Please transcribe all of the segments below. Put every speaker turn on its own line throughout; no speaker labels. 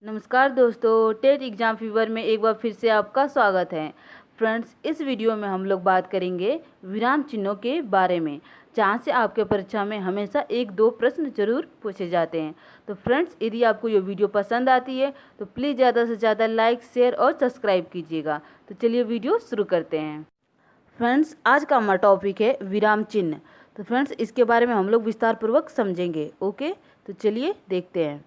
नमस्कार दोस्तों, TET exam fever में एक बार फिर से आपका स्वागत है। फ्रेंड्स, इस वीडियो में हम लोग बात करेंगे विराम चिन्हों के बारे में, जहां से आपके परीक्षा में हमेशा एक दो प्रश्न जरूर पूछे जाते हैं। तो फ्रेंड्स, यदि आपको ये वीडियो पसंद आती है तो प्लीज़ ज़्यादा से ज़्यादा लाइक, शेयर और सब्सक्राइब कीजिएगा। तो चलिए वीडियो शुरू करते हैं। फ्रेंड्स, आज का हमारा टॉपिक है विराम चिन्ह। तो फ्रेंड्स, इसके बारे में हम लोग विस्तार पूर्वक समझेंगे। ओके, तो चलिए देखते हैं।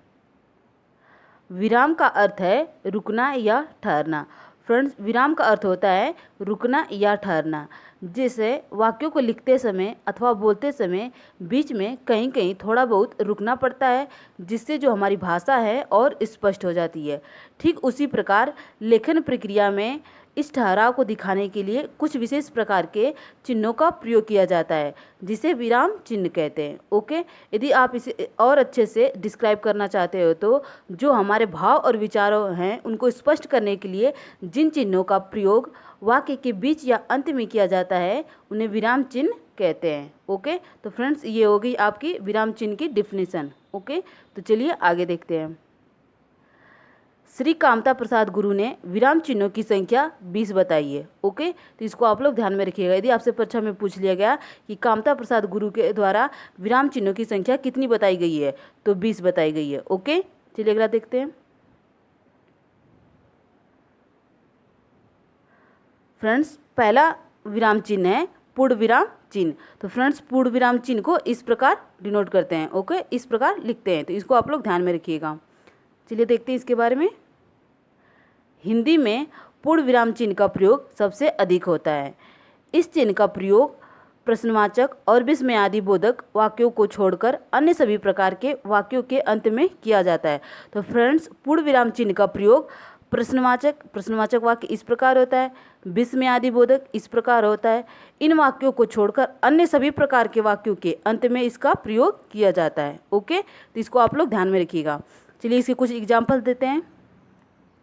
विराम का अर्थ है रुकना या ठहरना। फ्रेंड्स, विराम का अर्थ होता है रुकना या ठहरना, जिसे वाक्यों को लिखते समय अथवा बोलते समय बीच में कहीं कहीं थोड़ा बहुत रुकना पड़ता है, जिससे जो हमारी भाषा है और स्पष्ट हो जाती है। ठीक उसी प्रकार लेखन प्रक्रिया में इस ठहराव को दिखाने के लिए कुछ विशेष प्रकार के चिन्हों का प्रयोग किया जाता है, जिसे विराम चिन्ह कहते हैं। ओके, यदि आप इसे और अच्छे से डिस्क्राइब करना चाहते हो तो जो हमारे भाव और विचारों हैं उनको स्पष्ट करने के लिए जिन चिन्हों का प्रयोग वाक्य के बीच या अंत में किया जाता है उन्हें विराम चिन्ह कहते हैं। ओके, तो फ्रेंड्स, ये हो गई आपकी विराम चिन्ह की डिफिनीशन। ओके, तो चलिए आगे देखते हैं। श्री कामता प्रसाद गुरु ने विराम चिन्हों की संख्या 20 बताई है। ओके, तो इसको आप लोग ध्यान में रखिएगा। यदि आपसे परीक्षा में पूछ लिया गया कि कामता प्रसाद गुरु के द्वारा विराम चिन्हों की संख्या कितनी बताई गई है, तो 20 बताई गई है। ओके, चलिए अगला देखते हैं। फ्रेंड्स, पहला विराम चिन्ह है पूर्ण विराम चिन्ह। तो फ्रेंड्स, पूर्ण विराम चिन्ह को इस प्रकार डिनोट करते हैं। ओके, इस प्रकार लिखते हैं, तो इसको आप लोग ध्यान में रखिएगा। चलिए देखते हैं इसके बारे में। हिंदी में पूर्ण विराम चिन्ह का प्रयोग सबसे अधिक होता है। इस चिन्ह का प्रयोग प्रश्नवाचक और विस्मयादि बोधक वाक्यों को छोड़कर अन्य सभी प्रकार के वाक्यों के अंत में किया जाता है। तो फ्रेंड्स, पूर्ण विराम चिन्ह का प्रयोग प्रश्नवाचक वाक्य इस प्रकार होता है, विस्मयादि बोधक इस प्रकार होता है। इन वाक्यों को छोड़कर अन्य सभी प्रकार के वाक्यों के अंत में इसका प्रयोग किया जाता है। ओके, तो इसको आप लोग ध्यान में रखिएगा। चलिए इसके कुछ एग्जाम्पल देते हैं।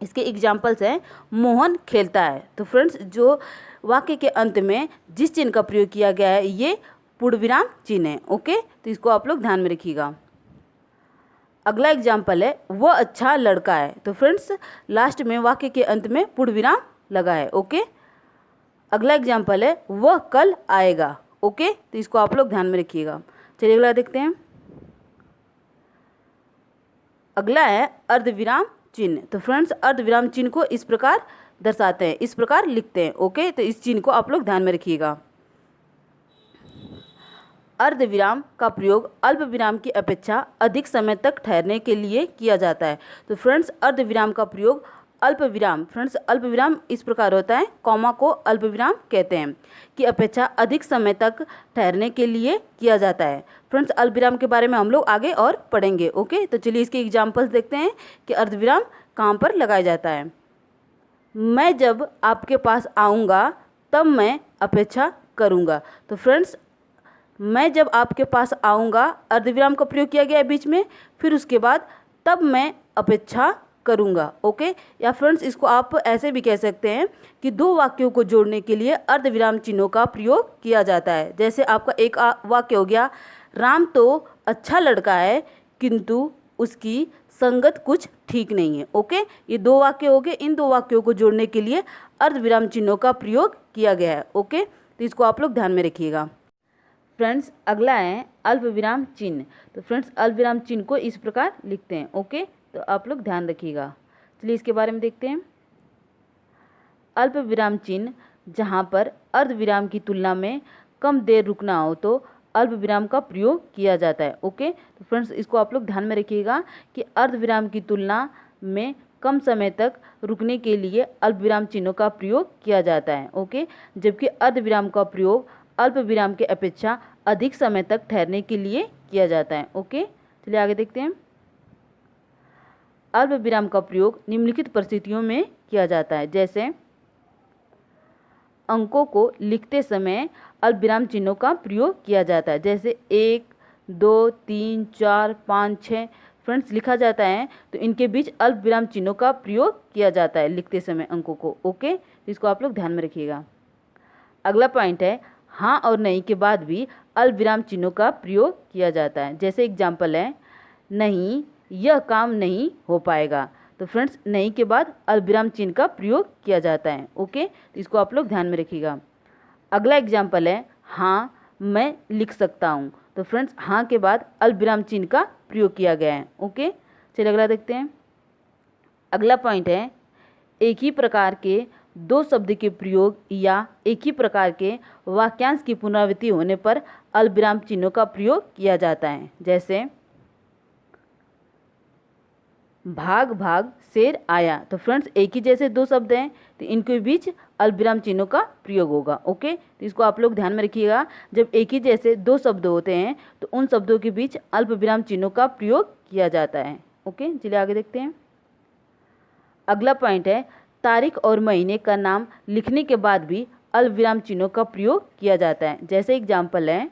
इसके एग्जाम्पल्स हैं मोहन खेलता है। तो फ्रेंड्स, जो वाक्य के अंत में जिस चिन्ह का प्रयोग किया गया है ये पूर्ण विराम चिन्ह है। ओके, तो इसको आप लोग ध्यान में रखिएगा। अगला एग्जाम्पल है वह अच्छा लड़का है। तो फ्रेंड्स, लास्ट में वाक्य के अंत में पूर्ण विराम लगा है। ओके, अगला एग्जाम्पल है वह कल आएगा। ओके, तो इसको आप लोग ध्यान में रखिएगा। चलिए अगला देखते हैं। अगला है अर्धविराम चिन्ह। तो फ्रेंड्स, अर्धविराम चिन्ह को इस प्रकार दर्शाते हैं, इस प्रकार लिखते हैं। ओके, तो इस चिन्ह को आप लोग ध्यान में रखिएगा। अर्धविराम का प्रयोग अल्प विराम की अपेक्षा अधिक समय तक ठहरने के लिए किया जाता है। तो फ्रेंड्स, अर्धविराम का प्रयोग अल्प विराम, फ्रेंड्स अल्प विराम इस प्रकार होता है, कॉमा को अल्प विराम कहते हैं, की अपेक्षा अधिक समय तक ठहरने के लिए किया जाता है। फ्रेंड्स, अल्प विराम के बारे में हम लोग आगे और पढ़ेंगे। ओके, तो चलिए इसके एग्जाम्पल्स देखते हैं कि अर्धविराम कहाँ पर लगाया जाता है। मैं जब आपके पास आऊँगा तब मैं अपेक्षा करूँगा। तो फ्रेंड्स, मैं जब आपके पास आऊँगा अर्धविराम का प्रयोग किया गया है बीच में, फिर उसके बाद तब मैं अपेक्षा करूँगा। ओके, या फ्रेंड्स, इसको आप ऐसे भी कह सकते हैं कि दो वाक्यों को जोड़ने के लिए अर्धविराम चिन्हों का प्रयोग किया जाता है। जैसे आपका एक वाक्य हो गया, राम तो अच्छा लड़का है किंतु उसकी संगत कुछ ठीक नहीं है। ओके, ये दो वाक्य हो गए। इन दो वाक्यों को जोड़ने के लिए अर्धविराम चिन्हों का प्रयोग किया गया है। ओके, तो इसको आप लोग ध्यान में रखिएगा। फ्रेंड्स, अगला है अल्प विराम चिन्ह। तो फ्रेंड्स, अल्प विराम चिन्ह को इस प्रकार लिखते हैं। ओके, तो आप लोग ध्यान रखिएगा। चलिए इसके बारे में देखते हैं। अल्प विराम चिन्ह जहाँ पर अर्ध विराम की तुलना में कम देर रुकना हो तो अल्प विराम का प्रयोग किया जाता है। ओके, तो फ्रेंड्स, इसको आप लोग ध्यान में रखिएगा कि अर्ध विराम की तुलना में कम समय तक रुकने के लिए अल्प विराम चिन्हों का प्रयोग किया जाता है। ओके, जबकि अर्ध विराम का प्रयोग अल्प विराम के अपेक्षा अधिक समय तक ठहरने के लिए किया जाता है। ओके, चलिए आगे देखते हैं। अल्प विराम का प्रयोग निम्नलिखित परिस्थितियों में किया जाता है, जैसे अंकों को लिखते समय अल्प विराम चिन्हों का प्रयोग किया जाता है, जैसे 1, 2, 3, 4, 5, 6 फ्रेंड्स लिखा जाता है, तो इनके बीच अल्प विराम चिन्हों का प्रयोग किया जाता है लिखते समय अंकों को। ओके, इसको आप लोग ध्यान में रखिएगा। अगला पॉइंट है हाँ और नहीं के बाद भी अल्प विराम चिन्हों का प्रयोग किया जाता है। जैसे एग्जाम्पल है, नहीं यह काम नहीं हो पाएगा। तो फ्रेंड्स नहीं के बाद अल्पविराम चिन्ह का प्रयोग किया जाता है। ओके, तो इसको आप लोग ध्यान में रखिएगा। अगला एग्जाम्पल है हाँ मैं लिख सकता हूँ। तो फ्रेंड्स हाँ के बाद अल्पविराम चिन्ह का प्रयोग किया गया है। ओके, चलिए अगला देखते हैं। अगला पॉइंट है एक ही प्रकार के दो शब्द के प्रयोग या एक ही प्रकार के वाक्यांश की पुनरावृत्ति होने पर अल्पविराम चिन्हों का प्रयोग किया जाता है। जैसे भाग भाग शेर आया। तो फ्रेंड्स एक ही जैसे दो शब्द हैं तो इनके बीच अल्पविराम चिन्हों का प्रयोग होगा। ओके, तो इसको आप लोग ध्यान में रखिएगा। जब एक ही जैसे दो शब्द होते हैं तो उन शब्दों के बीच अल्पविराम चिन्हों का प्रयोग किया जाता है। ओके, चलिए आगे देखते हैं। अगला पॉइंट है तारीख और महीने का नाम लिखने के बाद भी अल्पविराम चिन्हों का प्रयोग किया जाता है। जैसे एग्जाम्पल है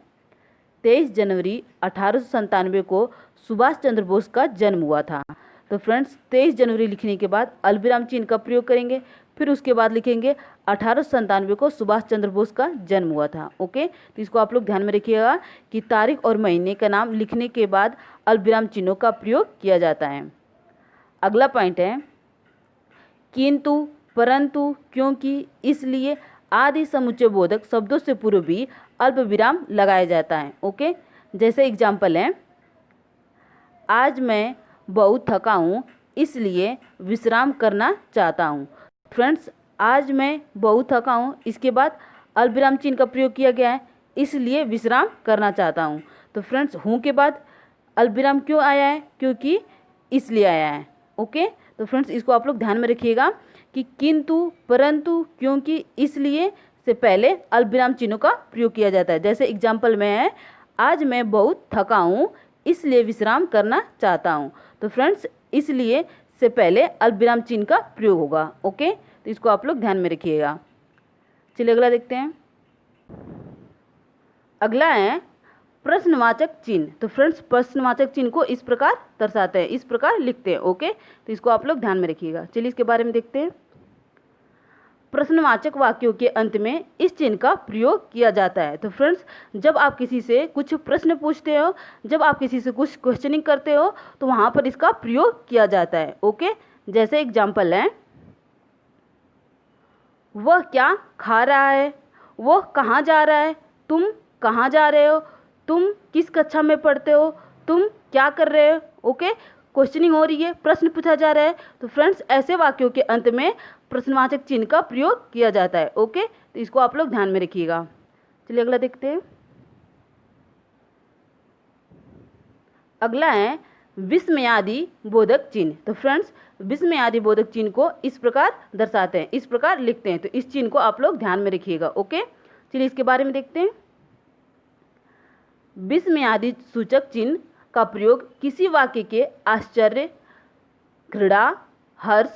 23 जनवरी 1897 को सुभाष चंद्र बोस का जन्म हुआ था। तो फ्रेंड्स 23 जनवरी लिखने के बाद अल्पविराम चिन्ह का प्रयोग करेंगे, फिर उसके बाद लिखेंगे 1897 को सुभाष चंद्र बोस का जन्म हुआ था। ओके, तो इसको आप लोग ध्यान में रखिएगा कि तारीख और महीने का नाम लिखने के बाद अल्पविराम चिन्हों का प्रयोग किया जाता है। अगला पॉइंट है किंतु, परंतु, क्योंकि, इसलिए आदि समुच्चय बोधक शब्दों से पूर्व भी अल्पविराम लगाया जाता है। ओके, जैसे एग्जाम्पल है आज मैं बहुत थका हूँ इसलिए विश्राम करना चाहता हूँ। फ्रेंड्स आज मैं बहुत थका हूँ, इसके बाद अल्पविराम चिन्ह का प्रयोग किया गया है, इसलिए विश्राम करना चाहता हूँ। तो फ्रेंड्स हूँ के बाद अल्पविराम क्यों आया है? क्योंकि इसलिए आया है। ओके, तो फ्रेंड्स इसको आप लोग ध्यान में रखिएगा कि किंतु, परंतु, क्योंकि, इसलिए से पहले अल्पविराम चिन्हों का प्रयोग किया जाता है। जैसे एग्जाम्पल में है आज मैं बहुत थका हूँ इसलिए विश्राम करना चाहता हूँ। तो फ्रेंड्स इसलिए से पहले अल्पविराम चिन्ह का प्रयोग होगा। ओके, तो इसको आप लोग ध्यान में रखिएगा। चलिए अगला देखते हैं। अगला है प्रश्नवाचक चिन्ह। तो फ्रेंड्स प्रश्नवाचक चिन्ह को इस प्रकार दर्शाते हैं, इस प्रकार लिखते हैं। ओके, तो इसको आप लोग ध्यान में रखिएगा। चलिए इसके बारे में देखते हैं। प्रश्नवाचक वाक्यों के अंत में इस चिन्ह का प्रयोग किया जाता है। तो फ्रेंड्स जब आप किसी से कुछ प्रश्न पूछते हो, जब आप किसी से कुछ क्वेश्चनिंग करते हो तो वहाँ पर इसका प्रयोग किया जाता है। ओके, जैसे एग्जाम्पल है वह क्या खा रहा है, वह कहाँ जा रहा है, तुम कहाँ जा रहे हो, तुम किस कक्षा में पढ़ते हो, तुम क्या कर रहे हो। ओके, क्वेश्चनिंग हो रही है, प्रश्न पूछा जा रहा है। तो फ्रेंड्स ऐसे वाक्यों के अंत में प्रश्नवाचक चिन्ह का प्रयोग किया जाता है। ओके, तो इसको आप लोग ध्यान में रखिएगा। चलिए अगला देखते हैं। अगला है विस्मयादि बोधक चिन्ह। तो फ्रेंड्स विस्मयादि बोधक चिन्ह को इस प्रकार दर्शाते हैं, इस प्रकार लिखते हैं। तो इस चिन्ह को आप लोग ध्यान में रखिएगा। ओके, चलिए इसके बारे में देखते हैं। विस्मयादि सूचक चिन्ह का प्रयोग किसी वाक्य के आश्चर्य, घृणा, हर्ष,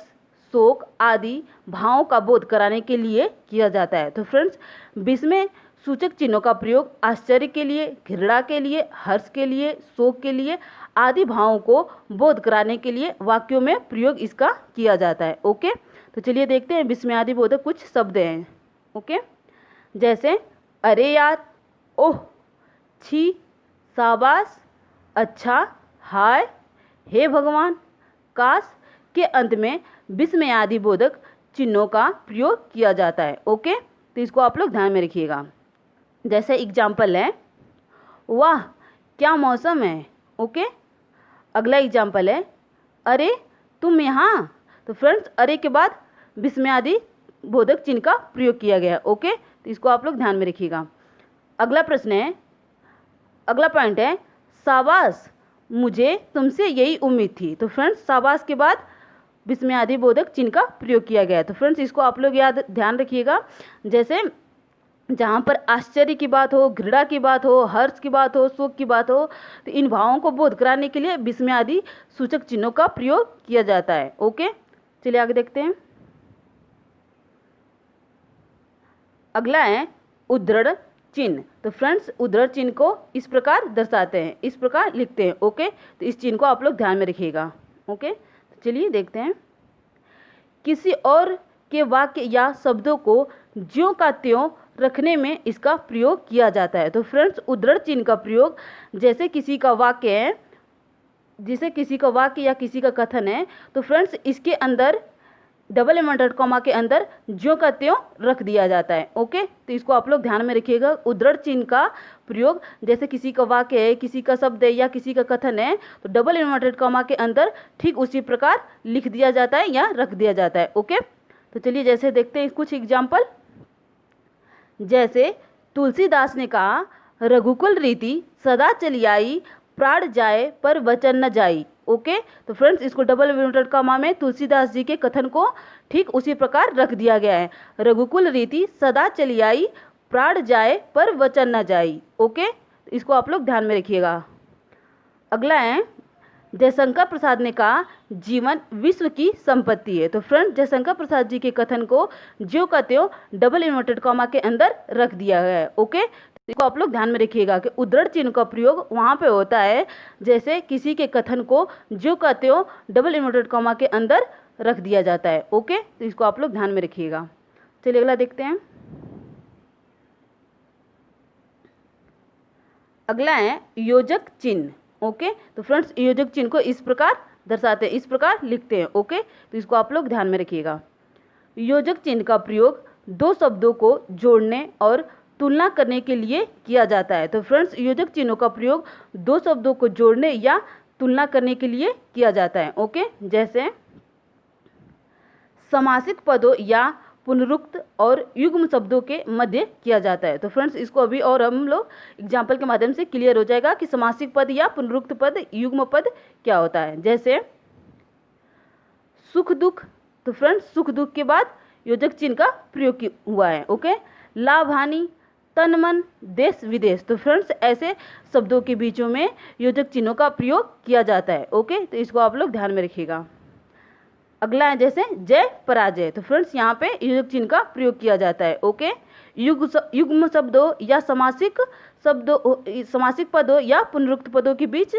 शोक आदि भावों का बोध कराने के लिए किया जाता है। तो फ्रेंड्स विस्मय सूचक चिन्हों का प्रयोग आश्चर्य के लिए, घृणा के लिए, हर्ष के लिए, शोक के लिए आदि भावों को बोध कराने के लिए वाक्यों में प्रयोग इसका किया जाता है। ओके, तो चलिए देखते हैं विस्मयादि बोधक कुछ शब्द हैं। ओके, जैसे अरे यार, ओह, छी, शाबाश, अच्छा, हाय, हे भगवान, काश के अंत में विस्मयादि बोधक चिन्हों का प्रयोग किया जाता है। ओके, तो इसको आप लोग ध्यान में रखिएगा। जैसे एग्जाम्पल है वाह क्या मौसम है। ओके, अगला एग्जाम्पल है अरे तुम यहाँ। तो फ्रेंड्स अरे के बाद विस्मयादि बोधक चिन्ह का प्रयोग किया गया। ओके, तो इसको आप लोग ध्यान में रखिएगा। अगला प्रश्न है, अगला पॉइंट है शाबाश, मुझे तुमसे यही उम्मीद थी। तो फ्रेंड्स शाबाश के बाद विस्मयादि बोधक चिन्ह का प्रयोग किया गया है। तो फ्रेंड्स इसको आप लोग ध्यान रखिएगा। जैसे जहाँ पर आश्चर्य की बात हो, घृणा की बात हो, हर्ष की बात हो, शोक की बात हो, तो इन भावों को बोध कराने के लिए विस्मयादि सूचक चिन्हों का प्रयोग किया जाता है। ओके, चलिए आगे देखते हैं। अगला है उद्धरण चिन्ह। तो फ्रेंड्स उद्धरण चिन्ह को इस प्रकार दर्शाते हैं, इस प्रकार लिखते हैं। ओके, तो इस चिन्ह को आप लोग ध्यान में रखिएगा। ओके, तो चलिए देखते हैं। किसी और के वाक्य या शब्दों को ज्यों का त्यों रखने में इसका प्रयोग किया जाता है। तो फ्रेंड्स उद्धरण चिन्ह का प्रयोग जैसे किसी का वाक्य है जिसे किसी का वाक्य या किसी का कथन है, तो फ्रेंड्स इसके अंदर डबल इन्वर्टेड कॉमा के अंदर ज्यों का त्यों रख दिया जाता है। ओके, तो इसको आप लोग ध्यान में रखिएगा। उद्धरण चिन्ह का प्रयोग जैसे किसी का वाक्य है, किसी का शब्द है या किसी का कथन है, तो डबल इन्वर्टेड कॉमा के अंदर ठीक उसी प्रकार लिख दिया जाता है या रख दिया जाता है। ओके, तो चलिए जैसे देखते हैं कुछ एग्जाम्पल। जैसे तुलसीदास ने कहा, रघुकुल रीति सदा चली आई, प्राण जाए पर वचन न जाई। ओके, तो फ्रेंड्स इसको डबल इन्वर्टेड कॉमा में तुलसीदास जी के कथन को ठीक उसी प्रकार रख दिया गया है। रघुकुल रीति सदा चली आई, प्राण जाए पर वचन न जाई। ओके, तो इसको आप लोग ध्यान में रखिएगा। अगला है, जयशंकर प्रसाद ने कहा, जीवन विश्व की संपत्ति है। तो फ्रेंड्स जयशंकर प्रसाद जी के कथन को ज्यों का त्यों डबल इन्वर्टेड कॉमा के अंदर रख दिया गया है। ओके, इसको आप लोग ध्यान में रखिएगा कि उद्धरण चिन्ह का प्रयोग वहाँ पे होता है जैसे किसी के कथन को ज्यों का त्यों डबल इन्वर्टेड कॉमा के अंदर रख दिया जाता है। ओके, तो इसको आप लोग ध्यान में रखिएगा। चलिए अगला देखते हैं। अगला है योजक चिन्ह। ओके, तो फ्रेंड्स योजक चिन्ह को इस प्रकार दर्शाते हैं, इस प्रकार लिखते हैं। ओके, तो इसको आप लोग ध्यान में रखिएगा। योजक चिन्ह का प्रयोग दो शब्दों को जोड़ने और तुलना करने के लिए किया जाता है। तो फ्रेंड्स योजक चिन्हों का प्रयोग दो शब्दों को जोड़ने या तुलना करने के लिए किया जाता है। ओके, जैसे समासिक पदों या पुनरुक्त और युग्म शब्दों के मध्य किया जाता है। तो फ्रेंड्स इसको अभी और हम लोग एग्जाम्पल के माध्यम से क्लियर हो जाएगा कि समासिक पद या पुनरुक्त पद, युग्म पद क्या होता है। जैसे सुख दुख, तो फ्रेंड्स सुख दुख के बाद योजक चिन्ह का प्रयोग हुआ है। ओके, लाभ हानि, तन मन, देश विदेश, तो फ्रेंड्स ऐसे शब्दों के बीचों में योजक चिन्हों का प्रयोग किया जाता है। ओके, तो इसको आप लोग ध्यान में रखिएगा। अगला है जैसे जय पराजय, तो फ्रेंड्स यहाँ पे योजक चिन्ह का प्रयोग किया जाता है। ओके, युग्म शब्दों या समासिक शब्दों, समासिक पदों या पुनरुक्त पदों के बीच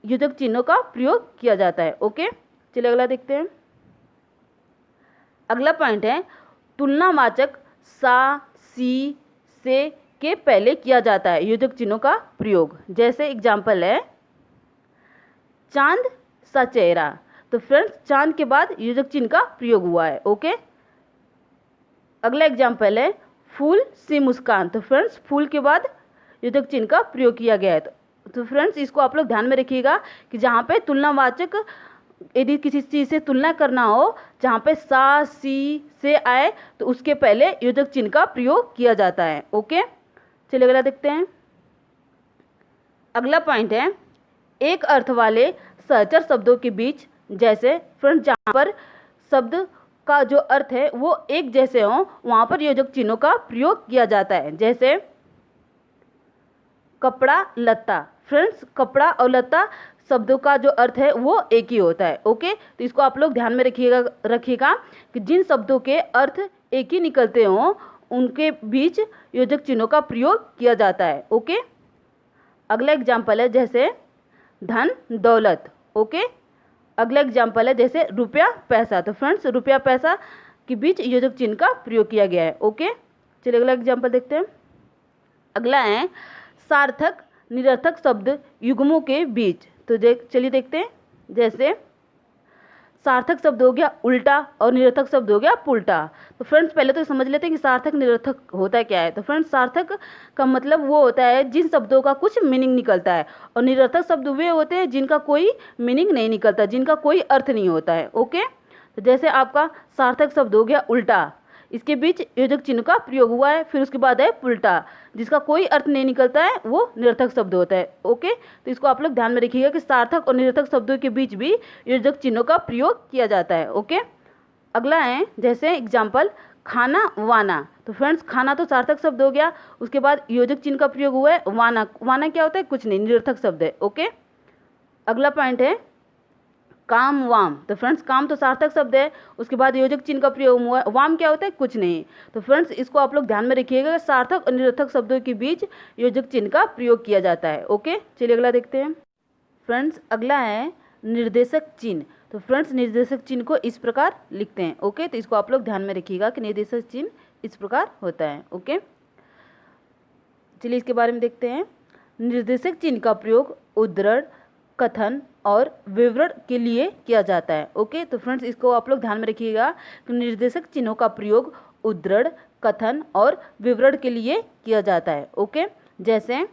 योजक चिन्हों का प्रयोग किया जाता है। ओके, चलिए अगला देखते हैं। अगला पॉइंट है, तुलनावाचक सा, सी, से के पहले किया जाता है योजक चिन्हों का प्रयोग। जैसे एग्जाम्पल है चांद सा चेहरा, तो फ्रेंड्स चांद के बाद योजक चिन्ह का प्रयोग हुआ है। ओके, अगला एग्जाम्पल है फूल सी मुस्कान, तो फ्रेंड्स फूल के बाद योजक चिन्ह का प्रयोग किया गया है। तो फ्रेंड्स इसको आप लोग ध्यान में रखिएगा कि जहाँ पे तुलनावाचक यदि किसी चीज़ से तुलना करना हो, जहाँ पे सा, सी, से आए, तो उसके पहले योजक चिन्ह का प्रयोग किया जाता है। ओके, चलिए अगला देखते हैं। अगला पॉइंट है एक अर्थ वाले सहचर शब्दों के बीच, जैसे फ्रेंड्स जहाँ पर शब्द का जो अर्थ है वो एक जैसे हो, वहाँ पर योजक चिन्हों का प्रयोग किया जाता है। जैसे कपड़ा लत्ता, फ्रेंड्स कपड़ा और लत्ता शब्दों का जो अर्थ है वो एक ही होता है। ओके, तो इसको आप लोग ध्यान में रखिएगा कि जिन शब्दों के अर्थ एक ही निकलते हों उनके बीच योजक चिन्हों का प्रयोग किया जाता है। ओके, अगला एग्जाम्पल है जैसे धन दौलत। ओके, अगला एग्जाम्पल है जैसे रुपया पैसा, तो फ्रेंड्स रुपया पैसा के बीच योजक चिन्ह का प्रयोग किया गया है। ओके, चलिए अगला एग्जाम्पल देखते हैं। अगला है सार्थक निरर्थक शब्द युग्मों के बीच, तो चलिए देखते हैं। जैसे सार्थक शब्द हो गया उल्टा और निरर्थक शब्द हो गया पुल्टा। तो फ्रेंड्स पहले तो समझ लेते हैं कि सार्थक निरर्थक होता क्या है। तो फ्रेंड्स सार्थक का मतलब वो होता है जिन शब्दों का कुछ मीनिंग निकलता है, और निरर्थक शब्द वे होते हैं जिनका कोई मीनिंग नहीं निकलता, जिनका कोई अर्थ नहीं होता है। ओके, तो जैसे आपका सार्थक शब्द हो गया उल्टा, इसके बीच योजक चिन्ह का प्रयोग हुआ है। फिर उसके बाद है पुल्टा, जिसका कोई अर्थ नहीं निकलता है, वो निरर्थक शब्द होता है। ओके, तो इसको आप लोग ध्यान में रखिएगा कि सार्थक और निरर्थक शब्दों के बीच भी योजक चिन्हों का प्रयोग किया जाता है। ओके, अगला है जैसे एग्जाम्पल खाना वाना, तो फ्रेंड्स खाना तो सार्थक शब्द हो गया, उसके बाद योजक चिन्ह का प्रयोग हुआ है वाना। वाना क्या होता है? कुछ नहीं, निरर्थक शब्द है। ओके, अगला पॉइंट है काम वाम, तो फ्रेंड्स काम तो सार्थक शब्द है, उसके बाद योजक चिन्ह का प्रयोग हुआ है। वाम क्या होता है? कुछ नहीं। तो फ्रेंड्स इसको आप लोग ध्यान में रखिएगा, सार्थक और निरर्थक शब्दों के बीच योजक चिन्ह का प्रयोग किया जाता है। ओके, चलिए अगला देखते हैं। फ्रेंड्स अगला है निर्देशक चिन्ह। तो फ्रेंड्स निर्देशक चिन्ह को इस प्रकार लिखते हैं। ओके, तो इसको आप लोग ध्यान में रखिएगा कि निर्देशक चिन्ह इस प्रकार होता है। ओके, चलिए इसके बारे में देखते हैं। निर्देशक चिन्ह का प्रयोग उद्धरण, कथन और विवरण के लिए किया जाता है। ओके, तो फ्रेंड्स इसको आप लोग ध्यान में रखिएगा कि निर्देशक चिन्हों का प्रयोग उद्धरण, कथन और विवरण के लिए किया जाता है। ओके, जैसे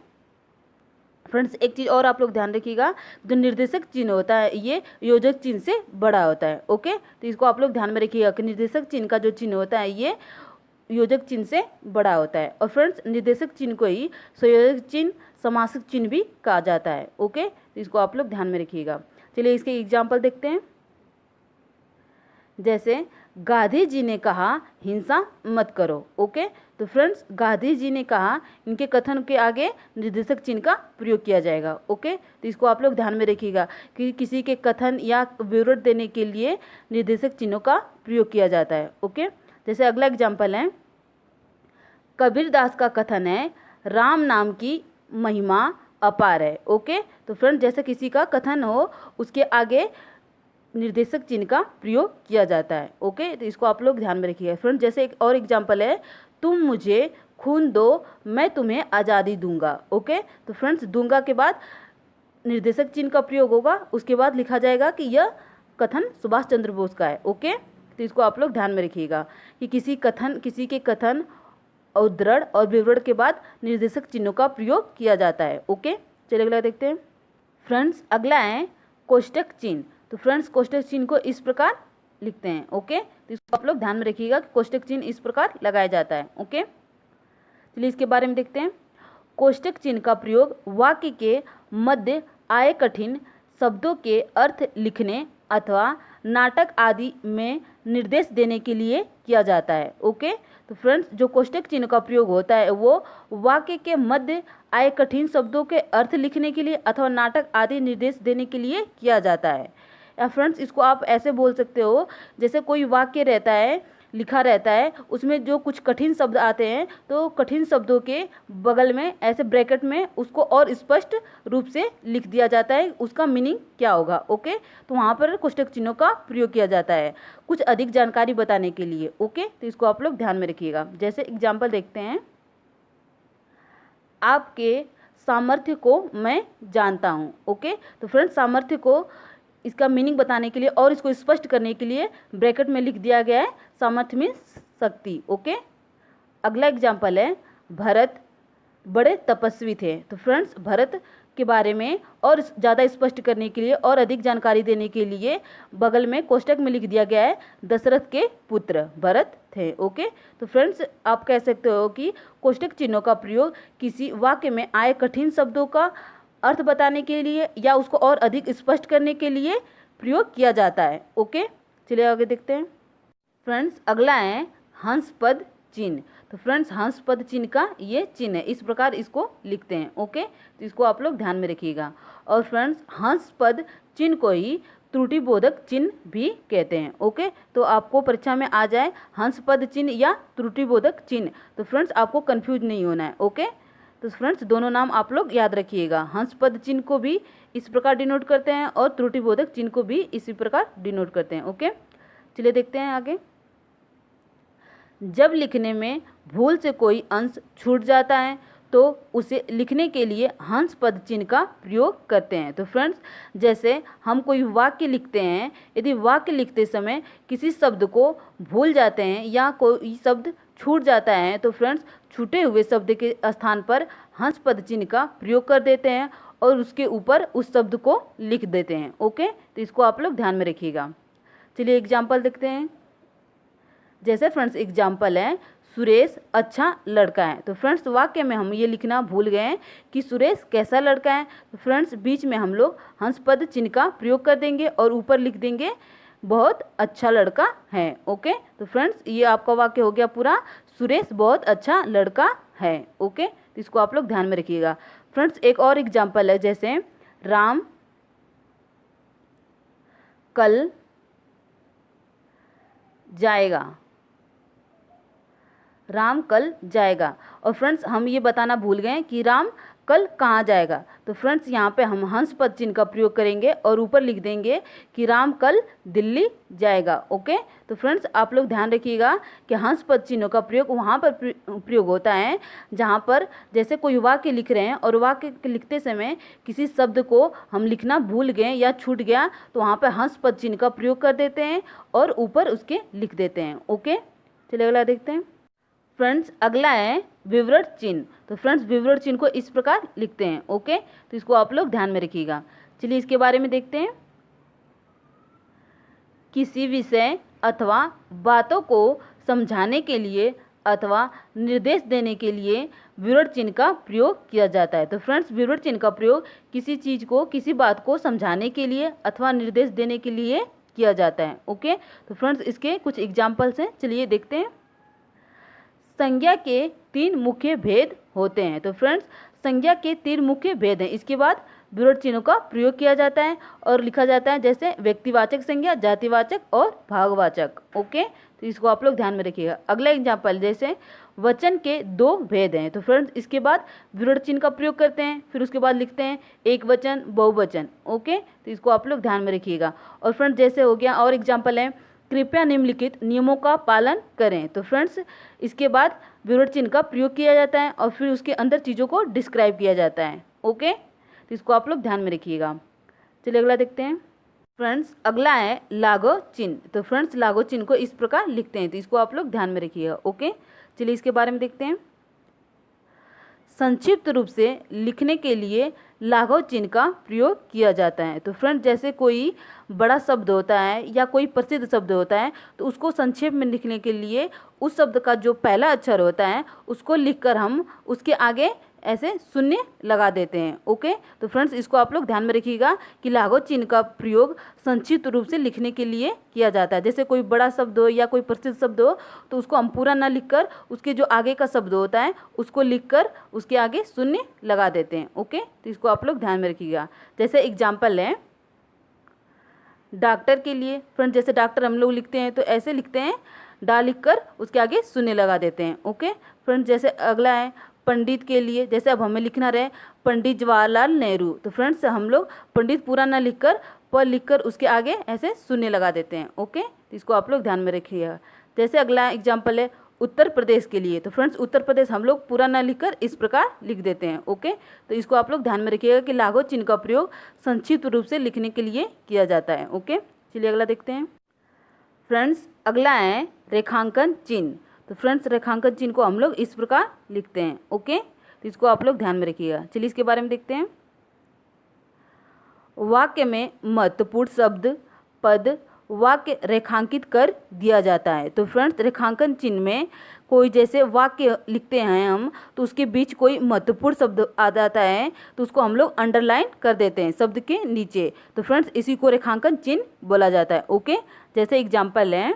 फ्रेंड्स एक चीज़ और आप लोग ध्यान रखिएगा, जो निर्देशक चिन्ह होता है ये योजक चिन्ह से बड़ा होता है। ओके, तो इसको आप लोग ध्यान में रखिएगा कि निर्देशक चिन्ह का जो चिन्ह होता है ये योजक चिन्ह से बड़ा होता है। और फ्रेंड्स निर्देशक चिन्ह को ही संयोजक चिन्ह, समासक चिन्ह भी कहा जाता है। ओके, तो इसको आप लोग ध्यान में रखिएगा। चलिए इसके एग्जाम्पल देखते हैं। जैसे गांधी जी ने कहा हिंसा मत करो। ओके, तो फ्रेंड्स गांधी जी ने कहा, इनके कथन के आगे निर्देशक चिन्ह का प्रयोग किया जाएगा। ओके, तो इसको आप लोग ध्यान में रखिएगा कि किसी के कथन या विवरण देने के लिए निर्देशक चिन्हों का प्रयोग किया जाता है। ओके, जैसे अगला एग्जाम्पल है, कबीरदास का कथन है राम नाम की महिमा अपार है। ओके, तो फ्रेंड्स जैसे किसी का कथन हो उसके आगे निर्देशक चिन्ह का प्रयोग किया जाता है। ओके, तो इसको आप लोग ध्यान में रखिएगा। फ्रेंड्स जैसे एक और एग्जाम्पल है, तुम मुझे खून दो मैं तुम्हें आज़ादी दूंगा। ओके, तो फ्रेंड्स दूंगा के बाद निर्देशक चिन्ह का प्रयोग होगा, उसके बाद लिखा जाएगा कि यह कथन सुभाष चंद्र बोस का है। ओके, तो इसको आप लोग ध्यान में रखिएगा कि किसी के कथन, उद्धरण और विवरण के बाद निर्देशक चिन्हों का प्रयोग किया जाता है। ओके, चलिए अगला देखते हैं। फ्रेंड्स अगला है कोष्टक चिन्ह। तो फ्रेंड्स कोष्टक चिन्ह को इस प्रकार लिखते हैं। ओके, तो इसको आप लोग ध्यान में रखिएगा कि कोष्टक चिन्ह इस प्रकार लगाया जाता है। ओके, चलिए इसके बारे में देखते हैं। कोष्टक चिन्ह का प्रयोग वाक्य के मध्य आए कठिन शब्दों के अर्थ लिखने अथवा नाटक आदि में निर्देश देने के लिए किया जाता है। ओके, तो फ्रेंड्स जो कोष्टक चिन्ह का प्रयोग होता है वो वाक्य के मध्य आए कठिन शब्दों के अर्थ लिखने के लिए अथवा नाटक आदि निर्देश देने के लिए किया जाता है। या फ्रेंड्स इसको आप ऐसे बोल सकते हो, जैसे कोई वाक्य रहता है, लिखा रहता है, उसमें जो कुछ कठिन शब्द आते हैं तो कठिन शब्दों के बगल में ऐसे ब्रैकेट में उसको और स्पष्ट रूप से लिख दिया जाता है, उसका मीनिंग क्या होगा। ओके, तो वहाँ पर कोष्टक चिन्हों का प्रयोग किया जाता है कुछ अधिक जानकारी बताने के लिए। ओके, तो इसको आप लोग ध्यान में रखिएगा। जैसे एग्जाम्पल देखते हैं, आपके सामर्थ्य को मैं जानता हूँ। ओके, तो फ्रेंड्स सामर्थ्य को इसका मीनिंग बताने के लिए और इसको स्पष्ट करने के लिए ब्रैकेट में लिख दिया गया है सामर्थ्य मीन्स शक्ति। ओके, अगला एग्जाम्पल है, भरत बड़े तपस्वी थे। तो फ्रेंड्स भरत के बारे में और ज़्यादा स्पष्ट करने के लिए और अधिक जानकारी देने के लिए बगल में कोष्टक में लिख दिया गया है दशरथ के पुत्र भरत थे। ओके, तो फ्रेंड्स आप कह सकते हो कि कोष्टक चिन्हों का प्रयोग किसी वाक्य में आए कठिन शब्दों का अर्थ बताने के लिए या उसको और अधिक स्पष्ट करने के लिए प्रयोग किया जाता है। ओके, चलिए आगे देखते हैं। फ्रेंड्स अगला है हंस पद चिन्ह। तो फ्रेंड्स हंस पद चिन्ह का ये चिन्ह है, इस प्रकार इसको लिखते हैं। ओके, तो इसको आप लोग ध्यान में रखिएगा। और फ्रेंड्स हंस पद चिन्ह को ही त्रुटिबोधक चिन्ह भी कहते हैं। ओके, तो आपको परीक्षा में आ जाए हंस पद चिन्ह या त्रुटिबोधक चिन्ह, तो फ्रेंड्स आपको कंफ्यूज नहीं होना है। ओके, तो फ्रेंड्स दोनों नाम आप लोग याद रखिएगा, हंस पद चिन्ह को भी इस प्रकार डिनोट करते हैं और त्रुटिबोधक चिन्ह को भी इसी प्रकार डिनोट करते हैं। ओके, चलिए देखते हैं आगे। जब लिखने में भूल से कोई अंश छूट जाता है तो उसे लिखने के लिए हंस पद चिन्ह का प्रयोग करते हैं। तो फ्रेंड्स जैसे हम कोई वाक्य लिखते हैं, यदि वाक्य लिखते समय किसी शब्द को भूल जाते हैं या कोई शब्द छूट जाता है तो फ्रेंड्स छूटे हुए शब्द के स्थान पर हंस पद चिन्ह का प्रयोग कर देते हैं और उसके ऊपर उस शब्द को लिख देते हैं। ओके, तो इसको आप लोग ध्यान में रखिएगा। चलिए एग्जाम्पल देखते हैं। जैसे फ्रेंड्स एग्जाम्पल है, सुरेश अच्छा लड़का है। तो फ्रेंड्स वाक्य में हम ये लिखना भूल गए हैं कि सुरेश कैसा लड़का है, तो फ्रेंड्स बीच में हम लोग हंस पद चिन्ह का प्रयोग कर देंगे और ऊपर लिख देंगे बहुत अच्छा लड़का है। ओके, तो फ्रेंड्स ये आपका वाक्य हो गया पूरा, सुरेश बहुत अच्छा लड़का है। ओके, तो इसको आप लोग ध्यान में रखिएगा। फ्रेंड्स एक और एग्जाम्पल है, जैसे राम कल जाएगा, राम कल जाएगा। और फ्रेंड्स हम ये बताना भूल गए कि राम कल कहाँ जाएगा। तो फ्रेंड्स यहाँ पे हम हंस पद चिन्ह का प्रयोग करेंगे और ऊपर लिख देंगे कि राम कल दिल्ली जाएगा। ओके, तो फ्रेंड्स आप लोग ध्यान रखिएगा कि हंस पद चिन्हों का प्रयोग वहाँ पर प्रयोग होता है जहाँ पर जैसे कोई वाक्य लिख रहे हैं और वाक्य लिखते समय किसी शब्द को हम लिखना भूल गए या छूट गया तो वहाँ पर हंस पद चिन्ह का प्रयोग कर देते हैं और ऊपर उसके लिख देते हैं। ओके, चलिए अगला देखते हैं। फ्रेंड्स अगला है विवरण चिन्ह। तो फ्रेंड्स विवरण चिन्ह को इस प्रकार लिखते हैं। ओके, तो इसको आप लोग ध्यान में रखिएगा। चलिए इसके बारे में देखते हैं। किसी विषय अथवा बातों को समझाने के लिए अथवा निर्देश देने के लिए विवरण चिन्ह का प्रयोग किया जाता है। तो फ्रेंड्स विवरण चिन्ह का प्रयोग किसी चीज़ को, किसी बात को समझाने के लिए अथवा निर्देश देने के लिए किया जाता है। ओके, तो फ्रेंड्स इसके कुछ एग्जाम्पल्स हैं, चलिए देखते हैं। संज्ञा के 3 मुख्य भेद होते हैं। तो फ्रेंड्स संज्ञा के 3 मुख्य भेद हैं। इसके बाद विवरण चिन्हों का प्रयोग किया जाता है और लिखा जाता है जैसे व्यक्तिवाचक संज्ञा, जातिवाचक और भाववाचक। ओके, तो इसको आप लोग ध्यान में रखिएगा। अगला एग्जाम्पल जैसे वचन के 2 भेद हैं। तो फ्रेंड्स इसके बाद विवरण चिन्ह का प्रयोग करते हैं, फिर उसके बाद लिखते हैं एक वचन, बहुवचन। ओके, तो इसको आप लोग ध्यान में रखिएगा। और फ्रेंड्स जैसे हो गया और एग्जाम्पल है कृपया निम्नलिखित नियमों का पालन करें। तो फ्रेंड्स इसके बाद विवरण चिन्ह का प्रयोग किया जाता है और फिर उसके अंदर चीज़ों को डिस्क्राइब किया जाता है। ओके, तो इसको आप लोग ध्यान में रखिएगा। चलिए अगला देखते हैं। फ्रेंड्स अगला है लागू चिन्ह। तो फ्रेंड्स लागू चिन्ह को इस प्रकार लिखते हैं, तो इसको आप लोग ध्यान में रखिएगा। ओके, चलिए इसके बारे में देखते हैं। संक्षिप्त रूप से लिखने के लिए लागू चिन्ह का प्रयोग किया जाता है। तो फ्रेंड्स जैसे कोई बड़ा शब्द होता है या कोई प्रसिद्ध शब्द होता है तो उसको संक्षेप में लिखने के लिए उस शब्द का जो पहला अक्षर होता है उसको लिखकर हम उसके आगे ऐसे शून्य लगा देते हैं। ओके, तो फ्रेंड्स इसको आप लोग ध्यान में रखिएगा कि लागू चिन्ह का प्रयोग संक्षिप्त रूप से लिखने के लिए किया जाता है। जैसे कोई बड़ा शब्द हो या कोई प्रसिद्ध शब्द हो तो उसको हम पूरा ना लिखकर उसके जो आगे का शब्द होता है उसको लिखकर उसके आगे शून्य लगा देते हैं। ओके, तो इसको आप लोग ध्यान में रखिएगा। जैसे एग्जाम्पल है डॉक्टर के लिए। फ्रेंड्स जैसे डॉक्टर हम लोग लिखते हैं तो ऐसे लिखते हैं, डा लिखकर उसके आगे शून्य लगा देते हैं। ओके, फ्रेंड्स जैसे अगला है पंडित के लिए। जैसे अब हमें लिखना रहे पंडित जवाहरलाल नेहरू, तो फ्रेंड्स हम लोग पंडित पूरा ना लिखकर पर लिखकर उसके आगे ऐसे शून्य लगा देते हैं। ओके, तो इसको आप लोग ध्यान में रखिएगा। जैसे अगला एग्जाम्पल है उत्तर प्रदेश के लिए। तो फ्रेंड्स उत्तर प्रदेश हम लोग पूरा ना लिखकर इस प्रकार लिख देते हैं। ओके, तो इसको आप लोग ध्यान में रखिएगा कि लागू चिन्ह का प्रयोग संक्षिप्त रूप से लिखने के लिए किया जाता है। ओके, चलिए अगला देखते हैं। फ्रेंड्स अगला है रेखांकन चिन्ह। तो फ्रेंड्स रेखांकन चिन्ह को हम लोग इस प्रकार लिखते हैं। ओके, तो इसको आप लोग ध्यान में रखिएगा। चलिए इसके बारे में देखते हैं। वाक्य में महत्वपूर्ण शब्द, पद, वाक्य रेखांकित कर दिया जाता है। तो फ्रेंड्स रेखांकन चिन्ह में कोई जैसे वाक्य लिखते हैं हम तो उसके बीच कोई महत्वपूर्ण शब्द आ जाता है तो उसको हम लोग अंडरलाइन कर देते हैं शब्द के नीचे। तो फ्रेंड्स इसी को रेखांकन चिन्ह बोला जाता है। ओके, जैसे एग्जाम्पल है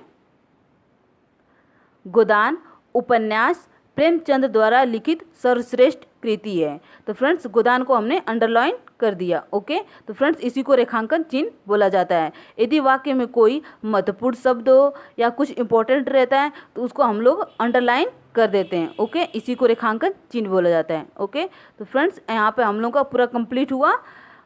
गोदान उपन्यास प्रेमचंद द्वारा लिखित सर्वश्रेष्ठ कृति है। तो फ्रेंड्स गोदान को हमने अंडरलाइन कर दिया। ओके, तो फ्रेंड्स इसी को रेखांकन चिन्ह बोला जाता है। यदि वाक्य में कोई महत्वपूर्ण शब्द हो या कुछ इंपॉर्टेंट रहता है तो उसको हम लोग अंडरलाइन कर देते हैं। ओके, इसी को रेखांकन चिन्ह बोला जाता है। ओके, तो फ्रेंड्स यहाँ पे हम लोग का पूरा कंप्लीट हुआ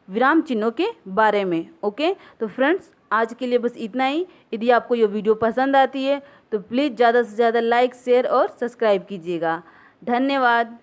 विराम चिन्हों के बारे में। ओके, तो फ्रेंड्स आज के लिए बस इतना ही। यदि आपको ये वीडियो पसंद आती है तो प्लीज़ ज़्यादा से ज़्यादा लाइक, शेयर और सब्सक्राइब कीजिएगा। धन्यवाद।